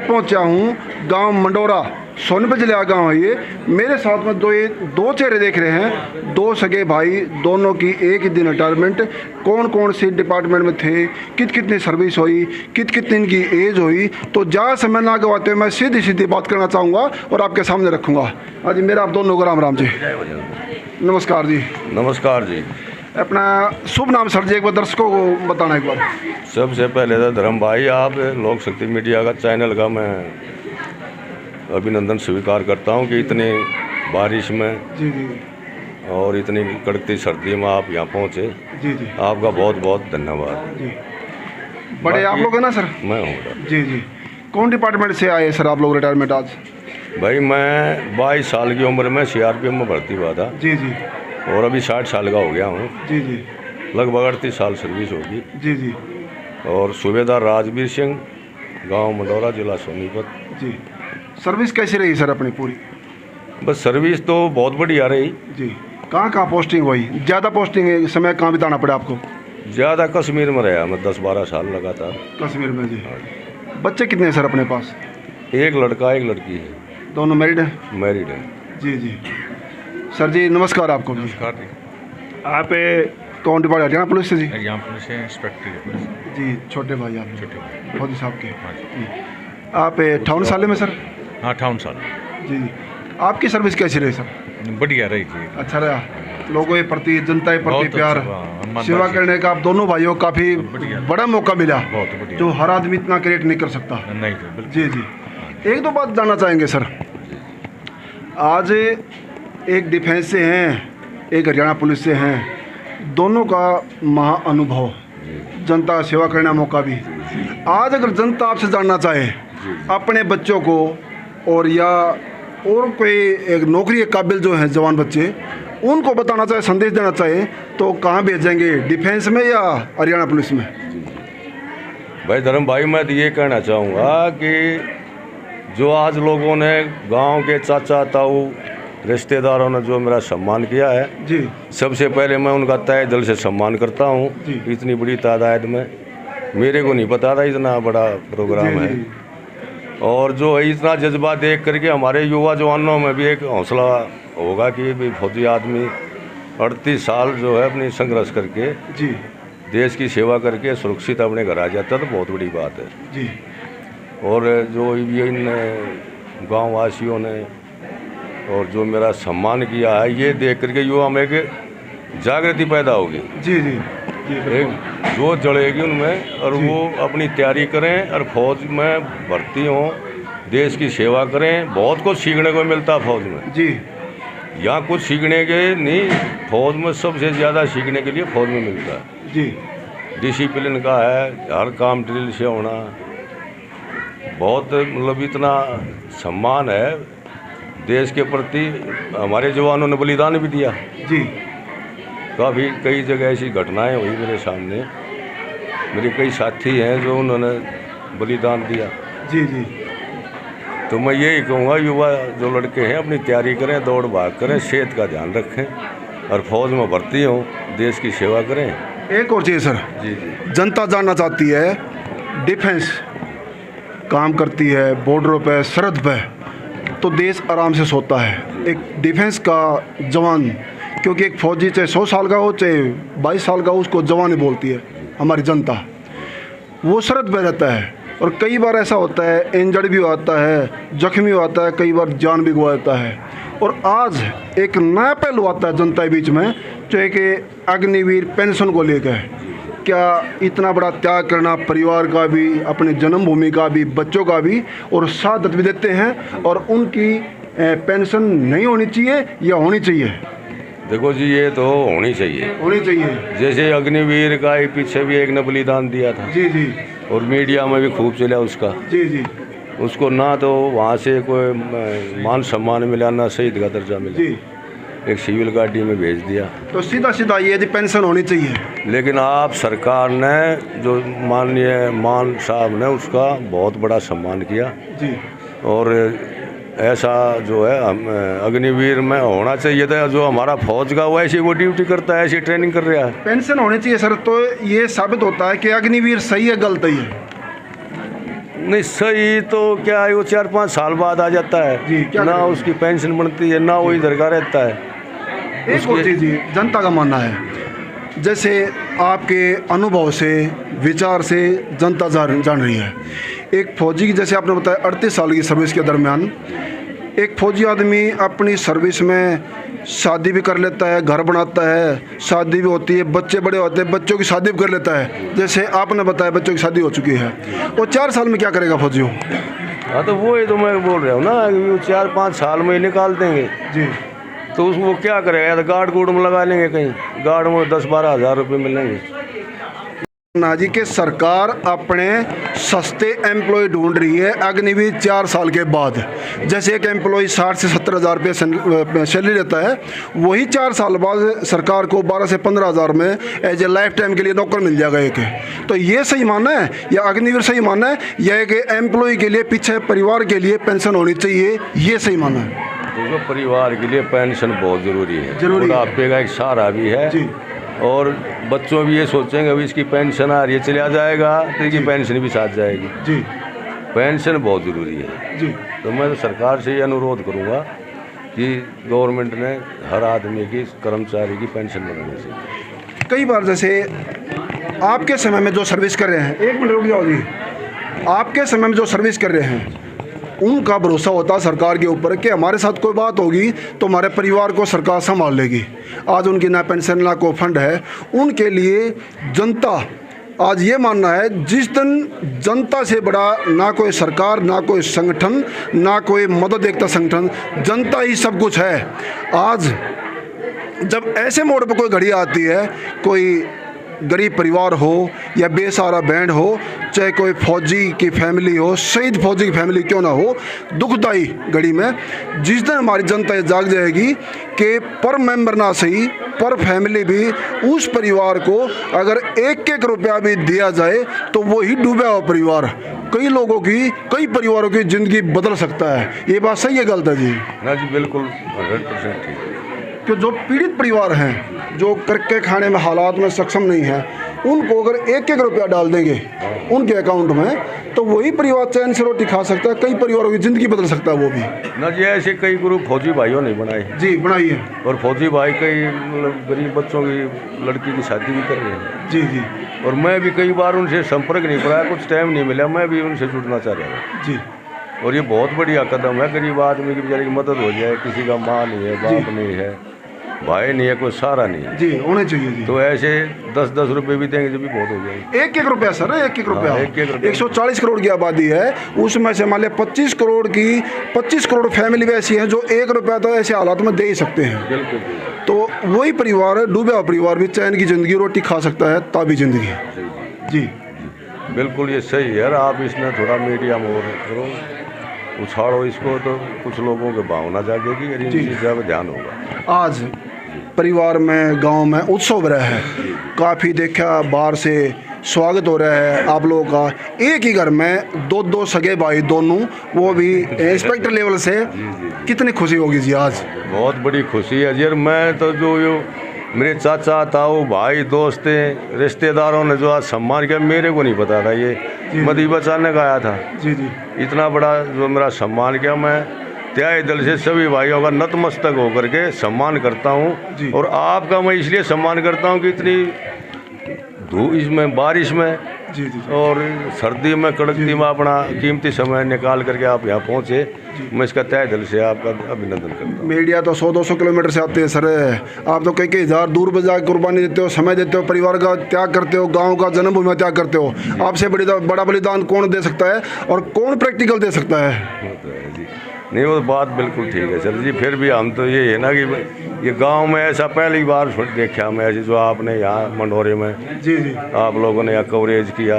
पहुंचा हूं गांव मंडोरा, सोनीपत जिले का गाँव है ये। मेरे साथ में दो चेहरे देख रहे हैं, दो सगे भाई, दोनों की एक ही दिन रिटायरमेंट। कौन कौन सी डिपार्टमेंट में थे, कितनी सर्विस हुई, कितनी इनकी एज हुई। तो ज़्यादा समय ना गवाते हुए मैं सीधी सीधी बात करना चाहूँगा और आपके सामने रखूँगा। हाँ जी, मेरा आप दोनों को राम राम जी। नमस्कार जी। नमस्कार जी। अपना शुभ नाम सर जी एक बार दर्शकों को बताना एक बार। सबसे पहले तो धर्म भाई, आप लोक शक्ति मीडिया का चैनल का मैं अभिनंदन स्वीकार करता हूं कि इतनी बारिश में जी जी और इतनी कड़कती सर्दी में आप यहाँ पहुँचे। जी जी आपका बहुत बहुत धन्यवाद जी। बड़े आप लोग हैं ना सर? मैं हूँ जी जी। कौन डिपार्टमेंट से आए सर आप लोग रिटायरमेंट आज? भाई, मैं 22 साल की उम्र में CRPF में भर्ती हुआ था। जी जी। और अभी 60 साल का हो गया हूँ। जी जी। लगभग 38 साल सर्विस होगी। जी जी। और सूबेदार राजवीर सिंह, गांव मंडोरा, जिला सोनीपत। जी। सर्विस कैसी रही सर अपनी पूरी? बस सर्विस तो बहुत बढ़िया रही जी। कहाँ पोस्टिंग हुई? ज़्यादा पोस्टिंग समय कहाँ बिताना पड़ा आपको? ज़्यादा कश्मीर में रहा मैं 10-12 साल लगातार। कश्मीर में जी। बच्चे कितने हैं सर अपने पास? एक लड़का एक लड़की है। दोनों मैरिड हैं? मैरिड है जी जी। सर जी नमस्कार आपको। नमस्कार जी। आप कौन डिपार्टमेंट? हरियाणा पुलिस से जी? हरियाणा पुलिस से इंस्पेक्टर है पुलिस। जी। छोटे भाई आप? छोटे भाई। फौजी साहब के? हाँ जी। जी। आप 58 साल में सर? हाँ, 58 साल। जी जी। आपकी सर्विस कैसी रही सर? बढ़िया रही जी। अच्छा रहा? लोगों के प्रति, जनता के प्रति बहुत प्यार, अच्छा, सेवा करने का आप दोनों भाइयों को काफ़ी बड़ा मौका मिला, बहुत बढ़िया, जो हर आदमी इतना क्रिएट नहीं कर सकता। नहीं बिल्कुल। जी जी। एक दो बात जानना चाहेंगे सर। आज एक डिफेंस से हैं, एक हरियाणा पुलिस से हैं, दोनों का महा अनुभव, जनता का सेवा करने का मौका भी। आज अगर जनता आपसे जानना चाहे अपने बच्चों को और या और कोई एक नौकरी के काबिल जो हैं जवान बच्चे, उनको बताना चाहे, संदेश देना चाहे, तो कहाँ भेजेंगे? डिफेंस में या हरियाणा पुलिस में? भाई धर्म भाई, मैं तो ये कहना चाहूँगा कि जो आज लोगों ने, गांव के चाचा ताऊ रिश्तेदारों ने जो मेरा सम्मान किया है जी, सबसे पहले मैं उनका तहे दिल से सम्मान करता हूँ। इतनी बड़ी तादाद में मेरे को नहीं पता था इतना बड़ा प्रोग्राम है। और जो है इतना जज्बा देख करके हमारे युवा जवानों में भी एक हौसला होगा कि भी फौजी आदमी 38 साल जो है अपनी संघर्ष करके जी, देश की सेवा करके सुरक्षित अपने घर आ जाता है, तो बहुत बड़ी बात है जी। और जो इन गाँव वासियों ने और जो मेरा सम्मान किया है, ये देख करके युवा में एक जागृति पैदा होगी। जी जी। एक जोश जड़ेगी उनमें और वो अपनी तैयारी करें और फौज में भर्ती हों, देश की सेवा करें। बहुत कुछ सीखने को मिलता है फौज में जी। यहाँ कुछ सीखने के नहीं, फौज में सबसे ज़्यादा सीखने के लिए फौज में मिलता है जी। डिसिप्लिन का है, हर काम ड्रिल से होना, बहुत मतलब इतना सम्मान है देश के प्रति। हमारे जवानों ने बलिदान भी दिया जी। काफ़ी, कई जगह ऐसी घटनाएं हुई मेरे सामने। मेरे कई साथी हैं जो उन्होंने बलिदान दिया। जी जी। तो मैं यही कहूँगा, युवा जो लड़के हैं अपनी तैयारी करें, दौड़ भाग करें, सेहत का ध्यान रखें और फौज में भर्ती हों, देश की सेवा करें। एक और चीज़ सर, जी जी। जनता जानना चाहती है, डिफेंस काम करती है बॉर्डरों पे, सरहद पे, तो देश आराम से सोता है। एक डिफेंस का जवान, क्योंकि एक फौजी चाहे 100 साल का हो चाहे 22 साल का हो, उसको जवान ही बोलती है हमारी जनता। वो सरहद पे रहता है और कई बार ऐसा होता है इंजर्ड भी होता है, जख्मी होता है, कई बार जान भी गवा देता है। और आज एक नया पहलू आता है जनता के बीच में, जो है कि अग्निवीर पेंशन को लेकर क्या इतना बड़ा त्याग करना, परिवार का भी, अपने जन्मभूमि का भी, बच्चों का भी, और शहादत भी देते हैं, और उनकी पेंशन नहीं होनी चाहिए या होनी चाहिए? देखो जी, ये तो होनी चाहिए, होनी चाहिए। जैसे अग्निवीर का ही पीछे भी एक ने बलिदान दिया था। जी जी। और मीडिया में भी खूब चला उसका। जी जी। उसको ना तो वहाँ से कोई मान सम्मान मिला, ना शहीद का दर्जा मिला जी। एक सिविल गाड़ी में भेज दिया। तो सीधा सीधा ये पेंशन होनी चाहिए। लेकिन आप सरकार ने, जो माननीय मान साहब ने उसका बहुत बड़ा सम्मान किया जी। और ऐसा जो है हम अग्निवीर में होना चाहिए था। जो हमारा फौज का वो ऐसी वो ड्यूटी करता है, ऐसी ट्रेनिंग कर रहा है। पेंशन होनी चाहिए सर, तो ये साबित होता है कि अग्निवीर सही है गलत ही है? नहीं सही तो क्या है, वो 4-5 साल बाद आ जाता जी, है क्या ना, करेंगे? उसकी पेंशन बनती है ना, वो इधर का रहता है। एक और चीज़ जी, जनता का मानना है, जैसे आपके अनुभव से, विचार से जनता जान रही है, एक फौजी की जैसे आपने बताया 38 साल की सर्विस के दरमियान एक फौजी आदमी अपनी सर्विस में शादी भी कर लेता है, घर बनाता है, शादी भी होती है, बच्चे बड़े होते हैं, बच्चों की शादी भी कर लेता है। जैसे आपने बताया बच्चों की शादी हो चुकी है, वो 4 साल में क्या करेगा फौजी हो? हाँ तो वो ही तो मैं बोल रहा हूँ ना कि वो 4-5 साल में ही निकाल देंगे, जी तो उसको क्या करेगा, या तो गार्ड गुड़ में लगा लेंगे, कहीं गार्ड में 10-12 हज़ार रुपये मिलेंगे। ना जी कि सरकार अपने सस्ते एम्प्लॉय ढूंढ रही है अग्निवीर 4 साल के बाद। जैसे एक एम्प्लॉय 60 से 70 हज़ार रुपये सैलरी लेता है, वही 4 साल बाद सरकार को 12 से 15 हज़ार में एज ए लाइफ टाइम के लिए नौकर मिल जाएगा एक। तो ये सही मानना है या अग्निवीर सही मानना है, या कि एम्प्लॉय के लिए पीछे परिवार के लिए पेंशन होनी चाहिए, ये सही मानना है? देखो परिवार के लिए पेंशन बहुत ज़रूरी है, जरूरी है। बुढ़ापे का एक सहारा भी है जी। और बच्चों भी ये सोचेंगे अभी इसकी पेंशन आ रही है, चला जाएगा तो इसकी पेंशन भी साथ जाएगी। जी पेंशन बहुत ज़रूरी है। जी तो मैं तो सरकार से ये अनुरोध करूँगा कि गवर्नमेंट ने हर आदमी की, कर्मचारी की पेंशन बनानी चाहिए। कई बार जैसे आपके समय में जो सर्विस कर रहे हैं, 1 मिनट रुक जाओ जी, आपके समय में जो सर्विस कर रहे हैं उनका भरोसा होता है सरकार के ऊपर कि हमारे साथ कोई बात होगी तो हमारे परिवार को सरकार संभाल लेगी। आज उनकी ना पेंशन ना कोई फंड है, उनके लिए जनता आज ये मानना है जिस दिन जनता से बड़ा ना कोई सरकार, ना कोई संगठन, ना कोई मदद एकता संगठन, जनता ही सब कुछ है। आज जब ऐसे मोड़ पर कोई घड़ी आती है, कोई गरीब परिवार हो या बेसहारा बैंड हो, चाहे कोई फौजी की फैमिली हो, शहीद फौजी की फैमिली क्यों ना हो, दुखदाई घड़ी में जिस दिन हमारी जनता ये जाग जाएगी कि पर मेंबर ना सही पर फैमिली भी उस परिवार को अगर 1-1 रुपया भी दिया जाए तो वही डूबा हुआ परिवार कई लोगों की, कई परिवारों की ज़िंदगी बदल सकता है। ये बात सही है गलत है जी? ना जी बिल्कुल 100% ठीक है। कि जो पीड़ित परिवार हैं, जो करके खाने में हालात में सक्षम नहीं है, उनको अगर 1-1 रुपया डाल देंगे उनके अकाउंट में तो वही परिवार चैन से रोटी खा सकता है, कई परिवारों की ज़िंदगी बदल सकता है वो भी। ना जी ऐसे कई ग्रुप फौजी भाइयों ने बनाए जी बनाइए। और फौजी भाई कई मतलब गरीब बच्चों की लड़की की शादी भी कर रहे हैं। जी जी और मैं भी कई बार उनसे संपर्क नहीं कराया, कुछ टाइम नहीं मिला, मैं भी उनसे जुड़ना चाह रहा हूँ जी। और ये बहुत बढ़िया कदम है, गरीब आदमी की बेचारे की मदद हो जाए, किसी का माँ नहीं है, बाप नहीं है, भाई नहीं है, कोई सहारा नहीं है, जी होने चाहिए जी। तो ऐसे 10-10 रुपये भी देंगे जब भी बहुत हो जाएगी। 1-1 रुपया सर, 1-1 रुपया। हाँ, 1-1 रुपया। 140 करोड़ की आबादी है, उसमें से मान लिया 25 करोड़ फैमिली भी ऐसी हैं जो 1 रुपया तो ऐसे हालात में दे ही सकते हैं। बिल्कुल तो वही परिवार, डूबा हुआ परिवार भी चैन की ज़िंदगी रोटी खा सकता है, ताबी ज़िंदगी। जी बिल्कुल ये सही है। आप इसमें थोड़ा मीडिया में और करो, उछाड़ो इसको, तो कुछ लोगों की भावना जागेगी और इन चीज़ों पर ध्यान होगा। आज परिवार में, गांव में उत्सव हो रहा है, काफ़ी देखा बाहर से स्वागत हो रहा है आप लोगों का। एक ही घर में 2-2 सगे भाई दोनों, वो भी इंस्पेक्टर लेवल से, कितनी खुशी होगी जी आज? बहुत बड़ी खुशी है जी। और मैं तो जो मेरे चाचा ताऊ भाई दोस्त रिश्तेदारों ने जो आज सम्मान किया, मेरे को नहीं पता था, ये मदीब अचानक आया था। जी जी इतना बड़ा जो मेरा सम्मान किया, मैं त्याग दिल से सभी भाइयों का नतमस्तक होकर के सम्मान करता हूँ। और आपका मैं इसलिए सम्मान करता हूँ कि इतनी धूप, इसमें बारिश में जी जी और सर्दी में, कड़कती में अपना कीमती समय निकाल करके आप यहाँ पहुँचे, मैं इसका तहे दिल से आपका अभिनंदन करता हूँ। मीडिया तो 100-200 किलोमीटर से आते हैं सर, आप तो कई हज़ार दूर पर जाकर कुर्बानी देते हो, समय देते हो, परिवार का त्याग करते हो, गांव का जन्मभूमि त्याग करते हो। आपसे बड़ा बलिदान कौन दे सकता है और कौन प्रैक्टिकल दे सकता है? जी नहीं, वो बात बिल्कुल ठीक है सर जी। फिर भी हम तो ये है ना कि ये गांव में ऐसा पहली बार देखा मैं, ऐसे जो आपने यहाँ मंडोरे में जी जी आप लोगों ने यहाँ कवरेज किया।